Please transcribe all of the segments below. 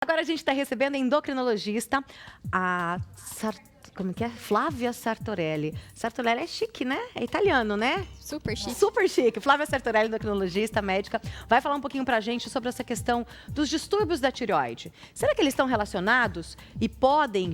Agora a gente está recebendo a endocrinologista, como que é? Flávia Sartorelli. Sartorelli é chique, né? É italiano, né? Super chique. Super chique. Flávia Sartorelli, endocrinologista, médica, vai falar um pouquinho pra gente sobre essa questão dos distúrbios da tireoide. Será que eles estão relacionados e podem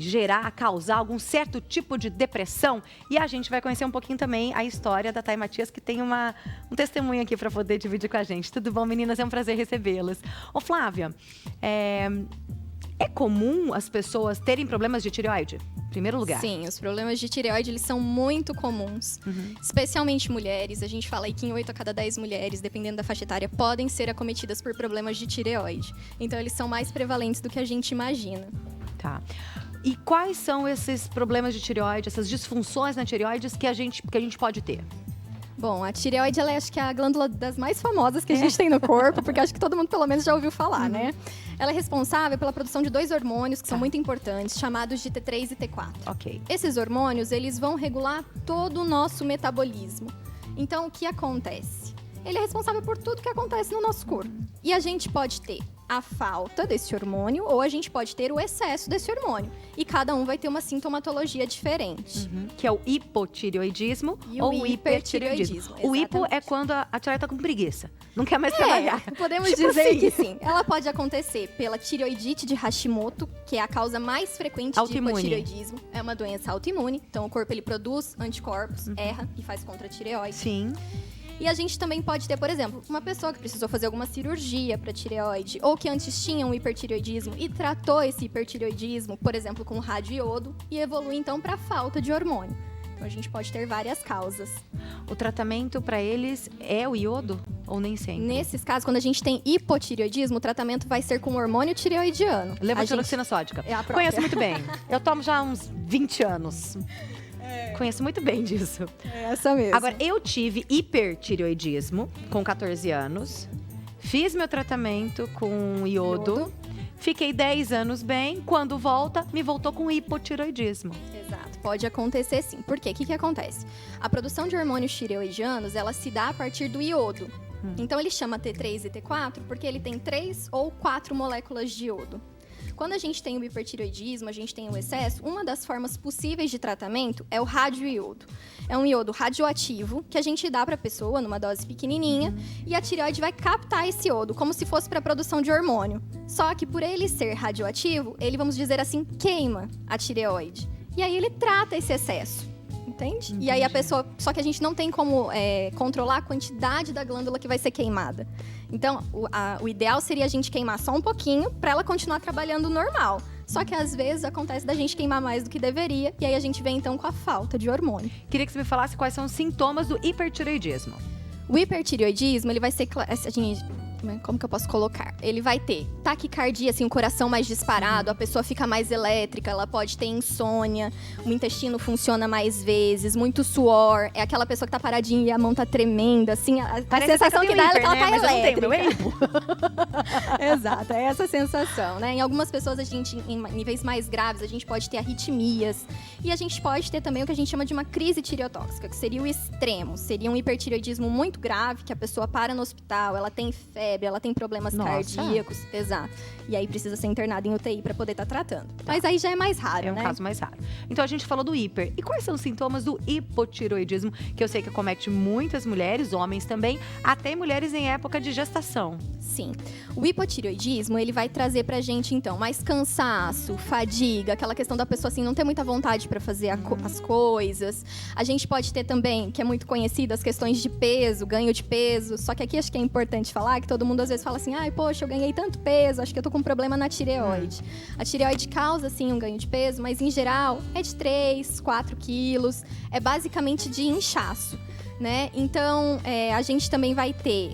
causar algum certo tipo de depressão? E a gente vai conhecer um pouquinho também a história da Thay Matias, que tem um testemunho aqui para poder dividir com a gente. Tudo bom, meninas? É um prazer recebê-las. Ô, Flávia, é comum as pessoas terem problemas de tireoide? Em primeiro lugar. Sim, os problemas de tireoide, eles são muito comuns. Especialmente mulheres. A gente fala aí que em 8 a cada 10 mulheres, dependendo da faixa etária, podem ser acometidas por problemas de tireoide. Então, eles são mais prevalentes do que a gente imagina. Tá. E quais são esses problemas de tireoide, essas disfunções na tireoide que a gente pode ter? Bom, a tireoide, ela acho que é a glândula das mais famosas que a gente tem no corpo, porque acho que todo mundo pelo menos já ouviu falar, né? Ela é responsável pela produção de 2 hormônios que são muito importantes, chamados de T3 e T4. Ok. Esses hormônios, eles vão regular todo o nosso metabolismo. Então, o que acontece? Ele é responsável por tudo que acontece no nosso corpo. E a gente pode ter a falta desse hormônio ou a gente pode ter o excesso desse hormônio. E cada um vai ter uma sintomatologia diferente. Que é o hipotireoidismo ou o hipertireoidismo. O hipo é quando a tireoide tá com preguiça. Não quer mais trabalhar. Podemos Tipo dizer assim. que sim. Ela pode acontecer pela tireoidite de Hashimoto, que é a causa mais frequente Autoimune. de hipotireoidismo. É uma doença autoimune. Então, o corpo ele produz anticorpos, erra e faz contra a tireoide. Sim. E a gente também pode ter, por exemplo, uma pessoa que precisou fazer alguma cirurgia para tireoide ou que antes tinha um hipertireoidismo e tratou esse hipertireoidismo, por exemplo, com radioiodo e evolui então para falta de hormônio. Então a gente pode ter várias causas. O tratamento para eles é o iodo ou nem sempre? Nesses casos, quando a gente tem hipotireoidismo, o tratamento vai ser com hormônio tireoidiano. Levotiroxina sódica. É a própria. Conheço muito bem. Eu tomo já há uns 20 anos. Conheço muito bem disso. É essa mesmo. Agora, eu tive hipertireoidismo com 14 anos. Fiz meu tratamento com iodo. Fiquei 10 anos bem. Quando volta, me voltou com hipotireoidismo. Exato, pode acontecer sim. Por quê? O que acontece? A produção de hormônios tireoidianos, ela se dá a partir do iodo. Então, ele chama T3 e T4 porque ele tem 3 ou 4 moléculas de iodo. Quando a gente tem o hipertireoidismo, a gente tem o excesso, uma das formas possíveis de tratamento é o radioiodo. É um iodo radioativo que a gente dá para a pessoa numa dose pequenininha e a tireoide vai captar esse iodo como se fosse para a produção de hormônio. Só que por ele ser radioativo, ele, vamos dizer assim, queima a tireoide. E aí ele trata esse excesso. Entende? E aí a pessoa... Só que a gente não tem como controlar a quantidade da glândula que vai ser queimada. Então, o ideal seria a gente queimar só um pouquinho para ela continuar trabalhando normal. Só que às vezes acontece da gente queimar mais do que deveria e aí a gente vem então com a falta de hormônio. Queria que você me falasse quais são os sintomas do hipertireoidismo. O hipertireoidismo, ele vai ser... Como que eu posso colocar? Ele vai ter taquicardia, assim, um coração mais disparado, a pessoa fica mais elétrica, ela pode ter insônia, o intestino funciona mais vezes, muito suor, é aquela pessoa que tá paradinha e a mão tá tremenda, assim, a sensação que dá é que ela tá elétrica. Mas eu não tenho, Exato, é essa sensação, né? Em algumas pessoas, a gente, em níveis mais graves, a gente pode ter arritmias e a gente pode ter também o que a gente chama de uma crise tireotóxica, que seria o extremo, seria um hipertireoidismo muito grave, que a pessoa para no hospital, ela tem febre, ela tem problemas cardíacos. Exato. E aí precisa ser internada em UTI para poder estar tratando. Mas aí já é mais raro, né? É um caso mais raro. Então a gente falou do hiper. E quais são os sintomas do hipotireoidismo, que eu sei que acomete muitas mulheres, homens também, até mulheres em época de gestação? Sim. O hipotireoidismo, ele vai trazer pra gente, então, mais cansaço, fadiga, aquela questão da pessoa, assim, não ter muita vontade para fazer as coisas. A gente pode ter também, que é muito conhecido, as questões de peso, ganho de peso. Só que aqui acho que é importante falar que todo mundo às vezes fala assim, ai, poxa, eu ganhei tanto peso, acho que eu tô com um problema na tireoide. A tireoide causa, sim, um ganho de peso, mas em geral é de 3, 4 quilos, é basicamente de inchaço. Né? Então, a gente também vai ter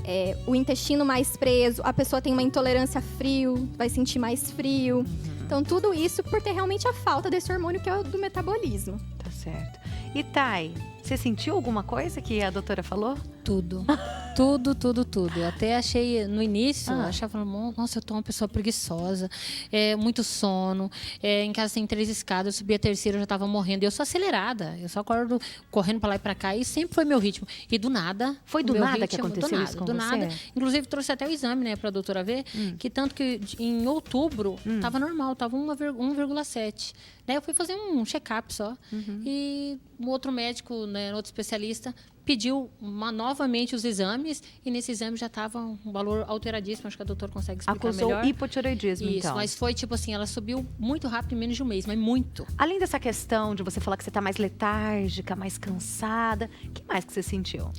o intestino mais preso, a pessoa tem uma intolerância a frio, vai sentir mais frio. Então, tudo isso por ter realmente a falta desse hormônio que é o do metabolismo. Tá certo. E Thay, você sentiu alguma coisa que a doutora falou? Tudo. Tudo, tudo, tudo. Até achei, no início, achava, nossa, eu tô uma pessoa preguiçosa, muito sono, em casa tem 3 escadas, eu subi a terceira, eu já estava morrendo. Eu sou acelerada, eu só acordo correndo para lá e para cá, e sempre foi meu ritmo. E do nada... Foi do nada que aconteceu isso com você? Do nada. Inclusive, trouxe até o exame, né, para a doutora ver, que tanto que em outubro estava normal, estava 1,7. Daí eu fui fazer um check-up só. E um outro médico, né, outro especialista, pediu novamente os exames, e nesse exame já estava um valor alteradíssimo. Acho que a doutora consegue explicar melhor. Acusou hipotireoidismo, isso, então. Mas foi tipo assim, ela subiu muito rápido, em menos de um mês, mas muito. Além dessa questão de você falar que você está mais letárgica, mais cansada, o que mais que você sentiu?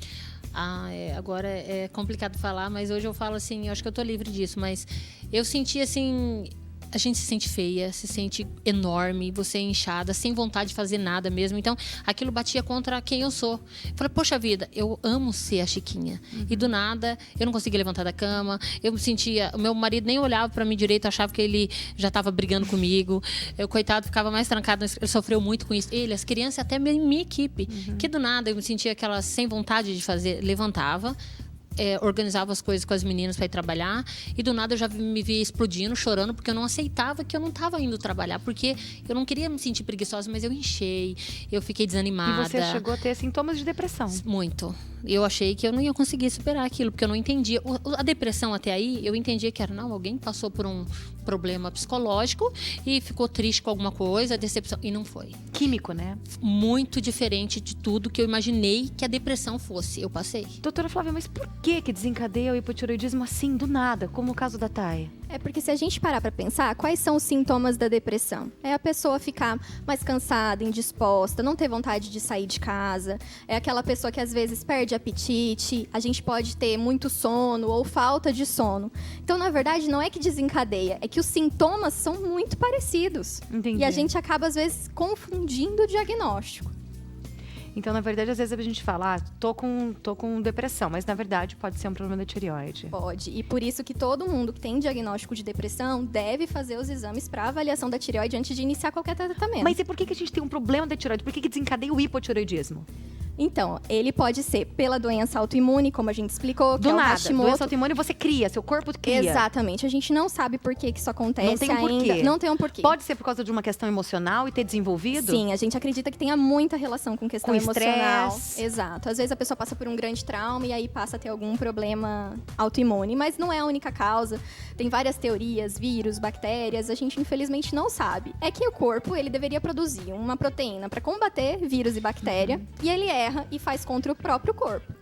Agora é complicado falar, mas hoje eu falo assim, eu acho que eu tô livre disso, mas eu senti assim... A gente se sente feia, se sente enorme, você é inchada, sem vontade de fazer nada mesmo. Então, aquilo batia contra quem eu sou. Eu falei, poxa vida, eu amo ser a Chiquinha. E do nada, eu não conseguia levantar da cama. Eu me sentia... O meu marido nem olhava para mim direito, achava que ele já estava brigando comigo. Eu, coitado, ficava mais trancado. Ele sofreu muito com isso. Ele, as crianças, até minha equipe. Que do nada, eu me sentia aquela sem vontade de fazer. Levantava. Organizava as coisas com as meninas para ir trabalhar, e do nada eu já me via explodindo, chorando, porque eu não aceitava que eu não estava indo trabalhar, porque eu não queria me sentir preguiçosa, mas eu enchei, eu fiquei desanimada. E você chegou a ter sintomas de depressão? Muito. Eu achei que eu não ia conseguir superar aquilo, porque eu não entendia. A depressão até aí, eu entendia que era, alguém passou por um problema psicológico e ficou triste com alguma coisa, decepção, e não foi. Químico, né? Muito diferente de tudo que eu imaginei que a depressão fosse. Eu passei. Doutora Flávia, mas por que desencadeia o hipotireoidismo assim, do nada, como o caso da Thay? É porque se a gente parar para pensar, quais são os sintomas da depressão? É a pessoa ficar mais cansada, indisposta, não ter vontade de sair de casa. É aquela pessoa que às vezes perde apetite, a gente pode ter muito sono ou falta de sono. Então, na verdade, não é que desencadeia, é que os sintomas são muito parecidos. Entendi. E a gente acaba, às vezes, confundindo o diagnóstico. Então, na verdade, às vezes a gente fala, tô com depressão, mas na verdade pode ser um problema da tireoide. Pode. E por isso que todo mundo que tem diagnóstico de depressão deve fazer os exames para avaliação da tireoide antes de iniciar qualquer tratamento. Mas e por que a gente tem um problema da tireoide? Por que desencadeia o hipotireoidismo? Então, ele pode ser pela doença autoimune, como a gente explicou, que do é o nada, Hashimoto. Doença autoimune você cria, seu corpo cria. Exatamente. A gente não sabe por que isso acontece não tem um ainda. Porquê. Não tem um porquê. Pode ser por causa de uma questão emocional e ter desenvolvido? Sim, a gente acredita que tenha muita relação com questão emocional. Estresse. Exato. Às vezes a pessoa passa por um grande trauma e aí passa a ter algum problema autoimune. Mas não é a única causa. Tem várias teorias, vírus, bactérias. A gente infelizmente não sabe. É que o corpo, ele deveria produzir uma proteína para combater vírus e bactéria. E ele erra e faz contra o próprio corpo.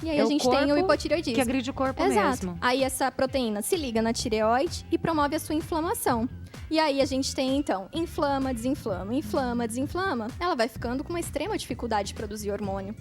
E aí a gente tem o hipotireoidismo. Que agride o corpo mesmo. Aí essa proteína se liga na tireoide e promove a sua inflamação. E aí a gente tem, então, inflama, desinflama, inflama, desinflama. Ela vai ficando com uma extrema dificuldade de produzir hormônio.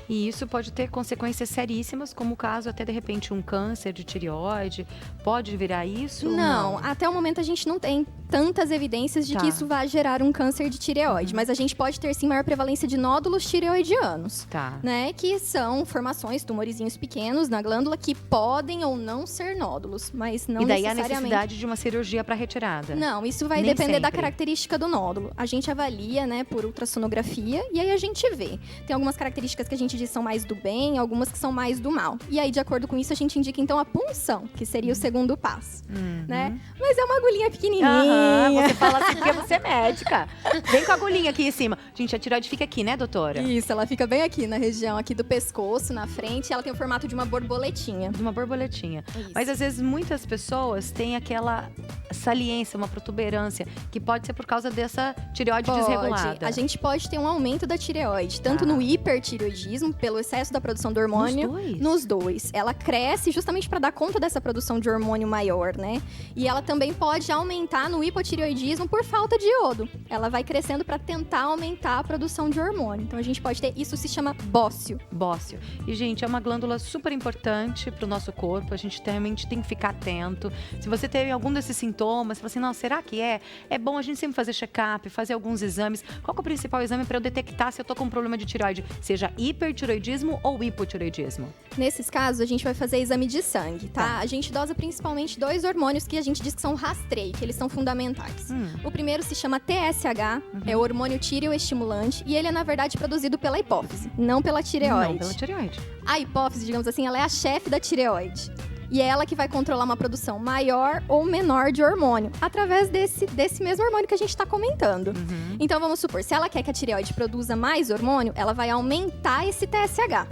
E isso pode ter consequências seríssimas, como o caso até, de repente, um câncer de tireoide. Pode virar isso? Não, até o momento a gente não tem tantas evidências de que isso vai gerar um câncer de tireoide. Mas a gente pode ter, sim, maior prevalência de nódulos tireoidianos. Né? Que são formações, tumorizinhos pequenos na glândula que podem ou não ser nódulos, mas não necessariamente. E daí a necessidade de uma cirurgia para retirada? Não, isso vai depender da característica do nódulo. A gente avalia, né, por ultrassonografia e aí a gente vê. Tem algumas características que a gente diz são mais do bem, algumas que são mais do mal. E aí, de acordo com isso, a gente indica, então, a punção, que seria o segundo passo, né? Mas é uma agulhinha pequenininha. Você fala assim porque você é médica. Vem com a agulhinha aqui em cima. Gente, a tireoide fica aqui, né, doutora? Isso, ela fica bem aqui na região aqui do pescoço, na frente. Ela tem o formato de uma borboletinha. De uma borboletinha. Isso. Mas, às vezes, muitas pessoas têm aquela saliência, uma protuberância, que pode ser por causa dessa tireoide desregulada. A gente pode ter um aumento da tireoide, tanto no hipertireoidismo, pelo excesso da produção do hormônio. Nos dois. Ela cresce justamente para dar conta dessa produção de hormônio maior, né? E ela também pode aumentar no hipotireoidismo por falta de iodo. Ela vai crescendo para tentar aumentar a produção de hormônio. Então a gente pode ter, isso se chama bócio. Bócio. E, gente, é uma glândula super importante para o nosso corpo. A gente realmente tem que ficar atento. Se você teve algum desses sintomas, você fala assim, não, será que é? É bom a gente sempre fazer check-up, fazer alguns exames. Qual que é o principal exame para eu detectar se eu tô com um problema de tireoide? Seja hipertireoidismo ou hipotireoidismo? Nesses casos, a gente vai fazer exame de sangue, tá? A gente dosa principalmente 2 hormônios que a gente diz que são rastreio, que eles são fundamentais. O primeiro se chama TSH, é o hormônio tireoestimulante, e ele é, na verdade, produzido pela hipófise, não pela tireoide. Não, pela tireoide. A hipófise, digamos assim, ela é a chefe da tireoide. E é ela que vai controlar uma produção maior ou menor de hormônio, através desse mesmo hormônio que a gente está comentando. Então, vamos supor, se ela quer que a tireoide produza mais hormônio, ela vai aumentar esse TSH.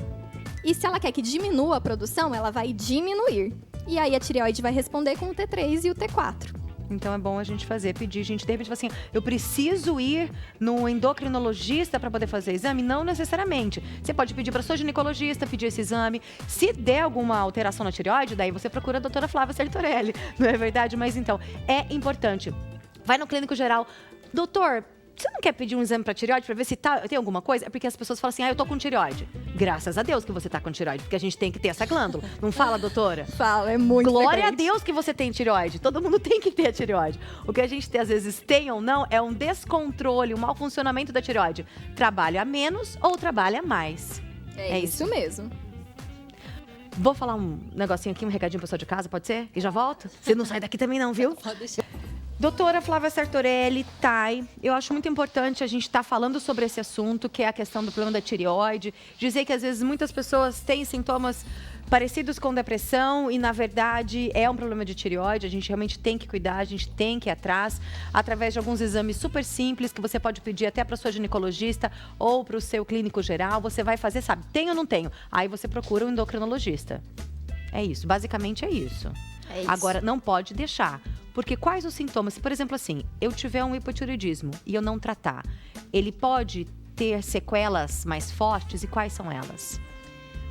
E se ela quer que diminua a produção, ela vai diminuir. E aí a tireoide vai responder com o T3 e o T4. Então é bom a gente pedir, gente, de repente, assim, eu preciso ir no endocrinologista para poder fazer exame? Não necessariamente. Você pode pedir para sua ginecologista pedir esse exame. Se der alguma alteração na tireoide, daí você procura a doutora Flávia Sertorelli, não é verdade? Mas então, é importante. Vai no clínico geral. Doutor, você não quer pedir um exame para tireoide para ver se tem alguma coisa? É porque as pessoas falam assim, eu tô com tireoide. Graças a Deus que você tá com tireoide, porque a gente tem que ter essa glândula. Não fala, doutora? Fala, é muito Glória frequente. a Deus que você tem tireoide. Todo mundo tem que ter a tireoide. O que a gente às vezes tem ou não é um descontrole, um mau funcionamento da tireoide. Trabalha menos ou trabalha mais. É isso mesmo. Vou falar um negocinho aqui, um recadinho pro pessoal de casa, pode ser? E já volto? Você não sai daqui também não, viu? Pode deixar. Doutora Flávia Sertorelli, Thay, eu acho muito importante a gente estar falando sobre esse assunto, que é a questão do problema da tireoide. Dizer que, às vezes, muitas pessoas têm sintomas parecidos com depressão e, na verdade, é um problema de tireoide. A gente realmente tem que cuidar, a gente tem que ir atrás, através de alguns exames super simples, que você pode pedir até para sua ginecologista ou para o seu clínico geral. Você vai fazer, sabe, tem ou não tenho? Aí você procura um endocrinologista. É isso, basicamente é isso. É isso. Agora, não pode deixar. Porque quais os sintomas? Se, por exemplo, assim, eu tiver um hipotireoidismo e eu não tratar, ele pode ter sequelas mais fortes e quais são elas?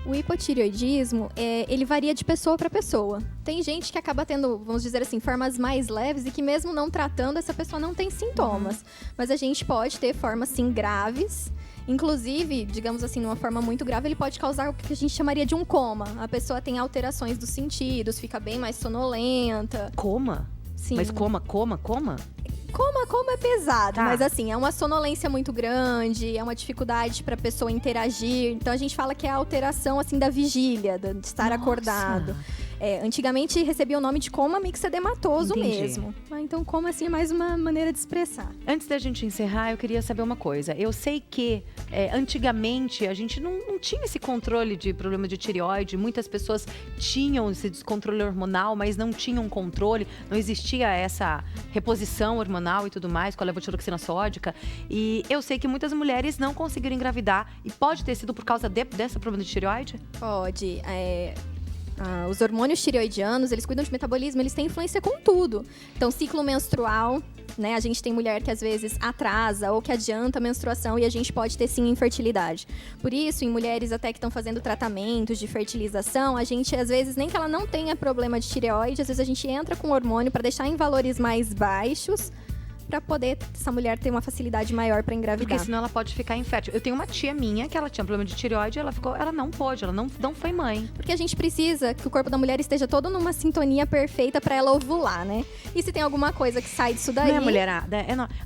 O hipotireoidismo, ele varia de pessoa para pessoa. Tem gente que acaba tendo, vamos dizer assim, formas mais leves e que mesmo não tratando, essa pessoa não tem sintomas. Mas a gente pode ter formas, sim, graves. Inclusive, digamos assim, numa forma muito grave, ele pode causar o que a gente chamaria de um coma. A pessoa tem alterações dos sentidos, fica bem mais sonolenta. Coma? Sim. Mas coma? Como é pesado, Tá. mas assim, é uma sonolência muito grande, é uma dificuldade para a pessoa interagir. Então a gente fala que é a alteração assim da vigília, de estar Nossa. acordado. Antigamente recebia o nome de coma mixedematoso Entendi. mesmo. Então coma assim é mais uma maneira de expressar. Antes da gente encerrar, eu queria saber uma coisa. Eu sei que antigamente a gente não tinha esse controle de problema de tireoide. Muitas pessoas tinham esse descontrole hormonal, mas não tinham controle. Não existia essa reposição hormonal e tudo mais com a levotiroxina sódica. E eu sei que muitas mulheres não conseguiram engravidar. E pode ter sido por causa desse problema de tireoide? Pode. Os hormônios tireoidianos, eles cuidam de metabolismo, eles têm influência com tudo. Então, ciclo menstrual, né? A gente tem mulher que às vezes atrasa ou que adianta a menstruação e a gente pode ter sim infertilidade. Por isso, em mulheres até que estão fazendo tratamentos de fertilização, a gente às vezes, nem que ela não tenha problema de tireoide, às vezes a gente entra com hormônio para deixar em valores mais baixos, para poder essa mulher ter uma facilidade maior para engravidar. Porque senão ela pode ficar infértil. Eu tenho uma tia minha que ela tinha problema de tireoide e ela não pôde, ela não foi mãe. Porque a gente precisa que o corpo da mulher esteja todo numa sintonia perfeita para ela ovular, né? E se tem alguma coisa que sai disso daí... Não é, mulherada?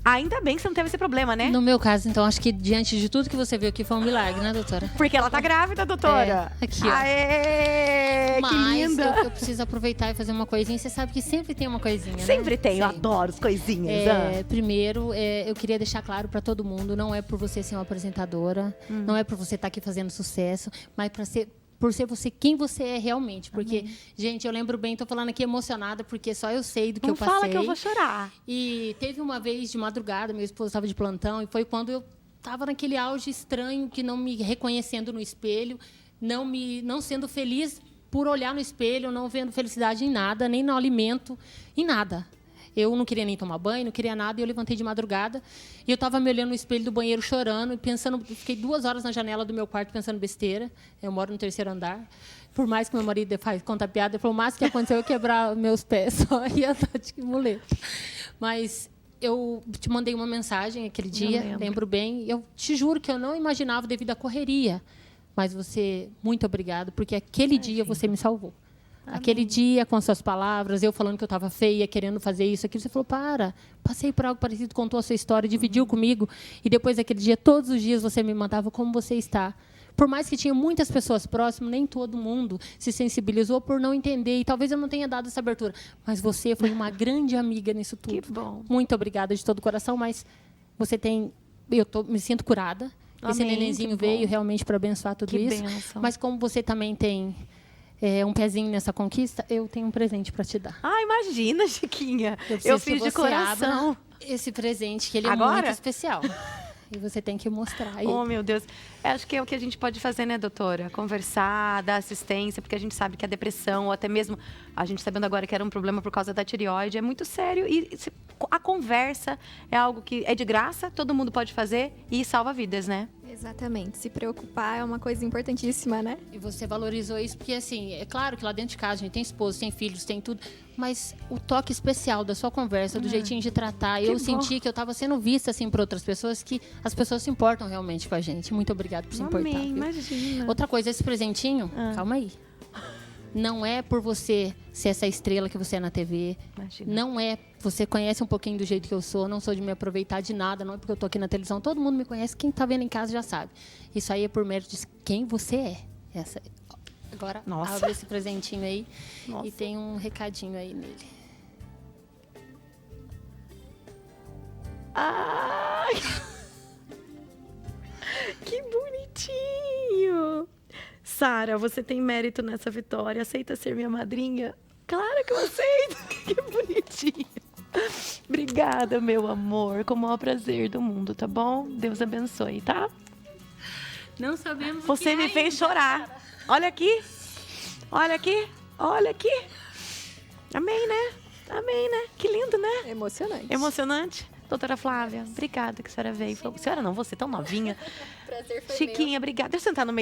Ainda bem que você não teve esse problema, né? No meu caso, então, acho que diante de tudo que você viu aqui foi um milagre, né, doutora? Porque ela tá grávida, doutora. Aqui, ó. Aê, Mas que linda. eu preciso aproveitar e fazer uma coisinha. Você sabe que sempre tem uma coisinha, né? Sempre tem, eu Sempre. adoro as coisinhas. Primeiro, eu queria deixar claro para todo mundo, não é por você ser uma apresentadora, não é por você estar aqui fazendo sucesso, mas por ser você quem você é realmente. Porque, gente, eu lembro bem, tô falando aqui emocionada, porque só eu sei do que Não eu passei. fala que eu vou chorar. E teve uma vez de madrugada, meu esposo estava de plantão, e foi quando eu estava naquele auge estranho, que não me reconhecendo no espelho, não sendo feliz por olhar no espelho, não vendo felicidade em nada, nem no alimento, em nada. Eu não queria nem tomar banho, não queria nada, e eu levantei de madrugada, e eu estava me olhando no espelho do banheiro chorando, e pensando, fiquei 2 horas na janela do meu quarto pensando besteira. Eu moro no 3º andar. Por mais que meu marido conta piada, ele falou, o máximo que aconteceu é eu quebrar meus pés, só ia estar de muleta. Mas eu te mandei uma mensagem aquele dia, lembro bem, e eu te juro que eu não imaginava devido à correria, mas muito obrigado, porque aquele dia você me salvou. Aquele dia, com as suas palavras, eu falando que eu estava feia, querendo fazer isso, aquilo, você falou, passei por algo parecido, contou a sua história, dividiu comigo, e depois daquele dia, todos os dias, você me mandava como você está. Por mais que tinha muitas pessoas próximas, nem todo mundo se sensibilizou por não entender. E talvez eu não tenha dado essa abertura. Mas você foi uma grande amiga nisso tudo. Que bom. Muito obrigada de todo o coração, mas você tem... me sinto curada. Esse Amém, nenenzinho que bom. veio realmente para abençoar tudo Que isso. bênção. Mas como você também tem um pezinho nessa conquista, eu tenho um presente para te dar. Ah, imagina, Chiquinha. preciso Eu que fiz de você coração. abra esse presente, que ele é Agora? muito especial. E você tem que mostrar aí. Oh, meu Deus. Acho que é o que a gente pode fazer, né, doutora? Conversar, dar assistência, porque a gente sabe que a depressão, ou até mesmo a gente sabendo agora que era um problema por causa da tireoide, é muito sério. E a conversa é algo que é de graça, todo mundo pode fazer e salva vidas, né? Exatamente. Se preocupar é uma coisa importantíssima, né? E você valorizou isso, porque assim, é claro que lá dentro de casa a gente tem esposo, tem filhos, tem tudo, mas o toque especial da sua conversa, do jeitinho de tratar, eu bom. senti que eu estava sendo vista assim por outras pessoas, que as pessoas se importam realmente com a gente. Muito obrigada por se importar. Amém, viu? imagina. Outra coisa, esse presentinho, calma aí. Não é por você ser essa estrela que você é na TV. Imagina. Não é. Você conhece um pouquinho do jeito que eu sou. Não sou de me aproveitar de nada. Não é porque eu tô aqui na televisão. Todo mundo me conhece. Quem tá vendo em casa já sabe. Isso aí é por mérito de quem você é. Agora, Nossa. abre esse presentinho aí. Nossa. E tem um recadinho aí nele. Ai! Que bonitinho! Sara, você tem mérito nessa vitória. Aceita ser minha madrinha? Claro que eu aceito! Que bonitinho! Obrigada, meu amor. Com o maior prazer do mundo, tá bom? Deus abençoe, tá? Não sabemos Você me fez chorar. Olha aqui. Olha aqui. Olha aqui. Amém, né? Amém, né? Que lindo, né? Emocionante. Emocionante. Doutora Flávia, obrigada que a senhora veio. Senhora não, você tão novinha. Prazer foi meu. Chiquinha, obrigada. Deixa eu sentar no meio